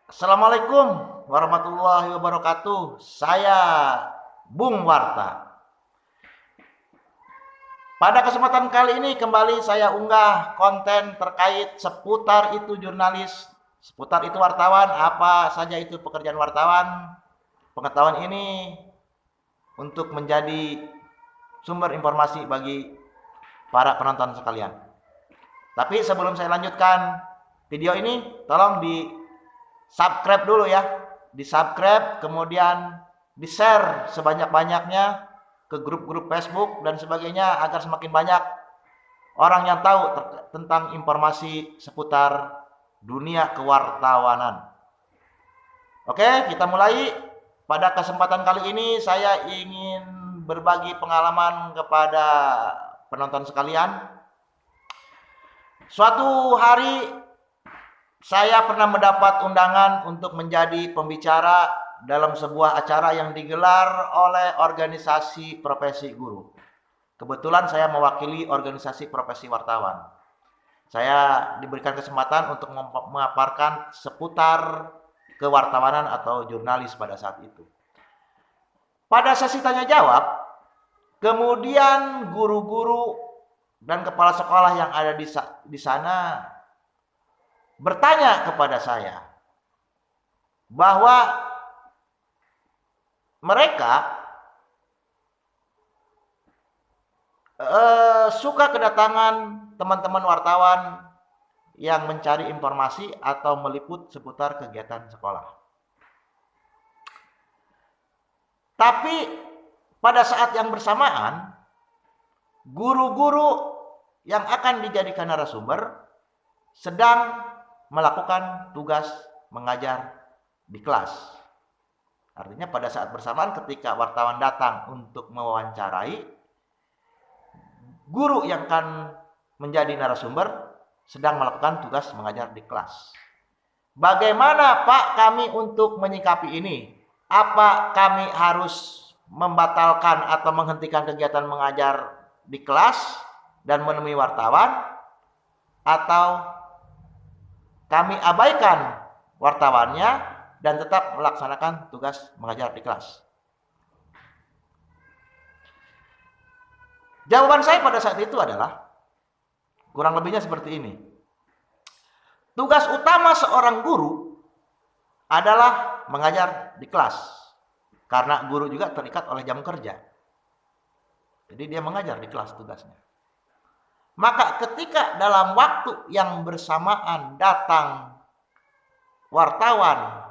Assalamualaikum warahmatullahi wabarakatuh. Saya Bung Warta. Pada kesempatan kali ini kembali saya unggah konten terkait seputar itu jurnalis, seputar itu wartawan, apa saja itu pekerjaan wartawan. Pengetahuan ini untuk menjadi sumber informasi bagi para penonton sekalian. Tapi sebelum saya lanjutkan video ini, tolong di subscribe dulu ya, di subscribe, kemudian di share sebanyak-banyaknya ke grup-grup Facebook dan sebagainya agar semakin banyak orang yang tahu tentang informasi seputar dunia kewartawanan. Oke, kita mulai. Pada kesempatan kali ini saya ingin berbagi pengalaman kepada penonton sekalian. Suatu hari saya pernah mendapat undangan untuk menjadi pembicara dalam sebuah acara yang digelar oleh organisasi profesi guru. Kebetulan saya mewakili organisasi profesi wartawan. Saya diberikan kesempatan untuk memaparkan seputar kewartawanan atau jurnalis pada saat itu. Pada sesi tanya jawab, kemudian guru-guru dan kepala sekolah yang ada di sana bertanya kepada saya bahwa mereka suka kedatangan teman-teman wartawan yang mencari informasi atau meliput seputar kegiatan sekolah. Tapi pada saat yang bersamaan, guru-guru yang akan dijadikan narasumber sedang melakukan tugas mengajar di kelas. Artinya pada saat bersamaan ketika wartawan datang untuk mewawancarai, guru yang akan menjadi narasumber sedang melakukan tugas mengajar di kelas. Bagaimana Pak kami untuk menyikapi ini? Apa kami harus membatalkan atau menghentikan kegiatan mengajar di kelas dan menemui wartawan? Atau kami abaikan wartawannya dan tetap melaksanakan tugas mengajar di kelas? Jawaban saya pada saat itu adalah kurang lebihnya seperti ini. Tugas utama seorang guru adalah mengajar di kelas. Karena guru juga terikat oleh jam kerja. Jadi dia mengajar di kelas tugasnya. Maka ketika dalam waktu yang bersamaan datang wartawan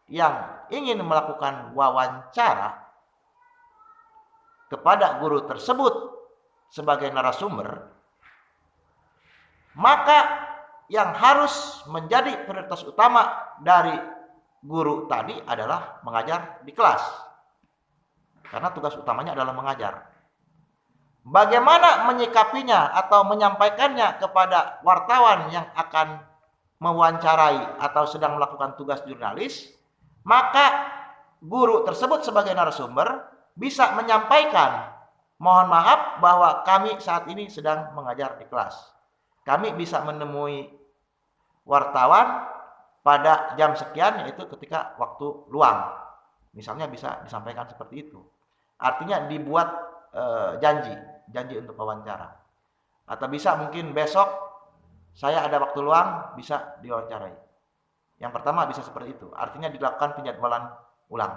yang ingin melakukan wawancara kepada guru tersebut sebagai narasumber, maka yang harus menjadi prioritas utama dari guru tadi adalah mengajar di kelas. Karena tugas utamanya adalah mengajar. Bagaimana menyikapinya atau menyampaikannya kepada wartawan yang akan mewawancarai atau sedang melakukan tugas jurnalis, maka guru tersebut sebagai narasumber bisa menyampaikan, mohon maaf bahwa kami saat ini sedang mengajar di kelas. Kami bisa menemui wartawan pada jam sekian, yaitu ketika waktu luang. Misalnya bisa disampaikan seperti itu. Artinya dibuat janji untuk wawancara. Atau bisa mungkin besok saya ada waktu luang, bisa diwawancarai. Yang pertama bisa seperti itu. Artinya dilakukan penjadwalan ulang.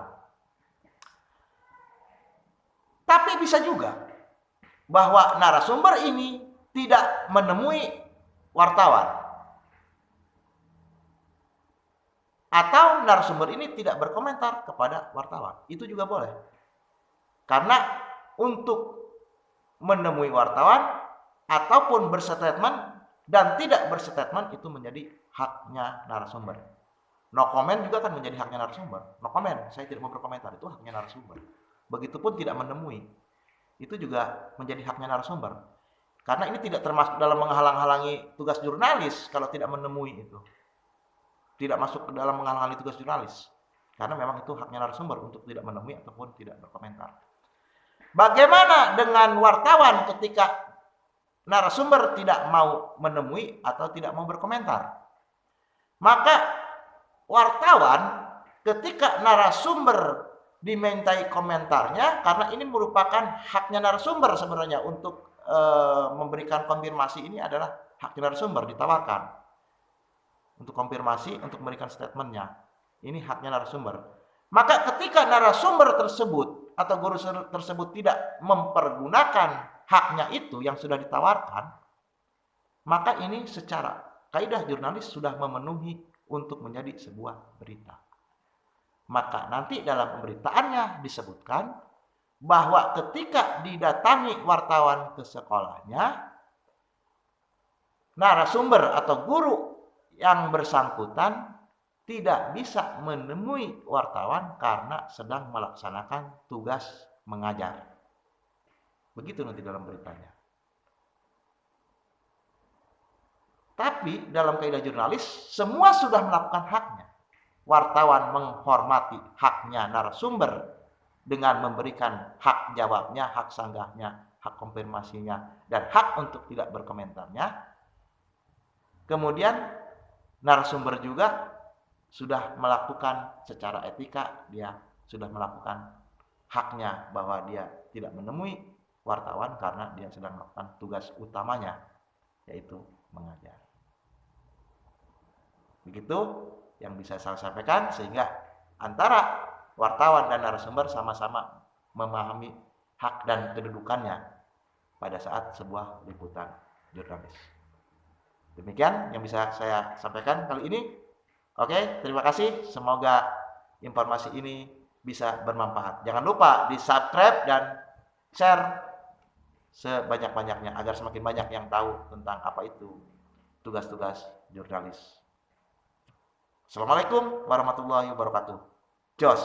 Tapi bisa juga bahwa narasumber ini tidak menemui wartawan. Atau narasumber ini tidak berkomentar kepada wartawan. Itu juga boleh. Karena untuk menemui wartawan ataupun berstatement dan tidak berstatement itu menjadi haknya narasumber. No comment juga kan menjadi haknya narasumber. No comment, saya tidak mau berkomentar, itu haknya narasumber. Begitupun tidak menemui, itu juga menjadi haknya narasumber. Karena ini tidak termasuk dalam menghalang-halangi tugas jurnalis kalau tidak menemui itu. Tidak masuk ke dalam menghalang-halangi tugas jurnalis. Karena memang itu haknya narasumber untuk tidak menemui ataupun tidak berkomentar. Bagaimana dengan wartawan ketika narasumber tidak mau menemui atau tidak mau berkomentar? Maka wartawan ketika narasumber dimintai komentarnya, karena ini merupakan haknya narasumber sebenarnya untuk memberikan konfirmasi, ini adalah haknya narasumber, ditawarkan untuk konfirmasi, untuk memberikan statementnya, ini haknya narasumber. Maka ketika narasumber tersebut atau guru tersebut tidak mempergunakan haknya itu yang sudah ditawarkan, maka ini secara kaidah jurnalis sudah memenuhi untuk menjadi sebuah berita. Maka nanti dalam pemberitaannya disebutkan bahwa ketika didatangi wartawan ke sekolahnya, narasumber atau guru yang bersangkutan tidak bisa menemui wartawan karena sedang melaksanakan tugas mengajar. Begitu nanti dalam beritanya. Tapi dalam kaidah jurnalis, semua sudah melakukan haknya. Wartawan menghormati haknya narasumber dengan memberikan hak jawabnya, hak sanggahnya, hak konfirmasinya, dan hak untuk tidak berkomentarnya. Kemudian narasumber juga sudah melakukan secara etika, dia sudah melakukan haknya bahwa dia tidak menemui wartawan karena dia sedang melakukan tugas utamanya, yaitu mengajar. Begitu yang bisa saya sampaikan, sehingga antara wartawan dan narasumber sama-sama memahami hak dan kedudukannya pada saat sebuah liputan jurnalis. Demikian yang bisa saya sampaikan kali ini. Oke, terima kasih. Semoga informasi ini bisa bermanfaat. Jangan lupa di-subscribe dan share sebanyak-banyaknya agar semakin banyak yang tahu tentang apa itu tugas-tugas jurnalis. Assalamualaikum warahmatullahi wabarakatuh. Jos.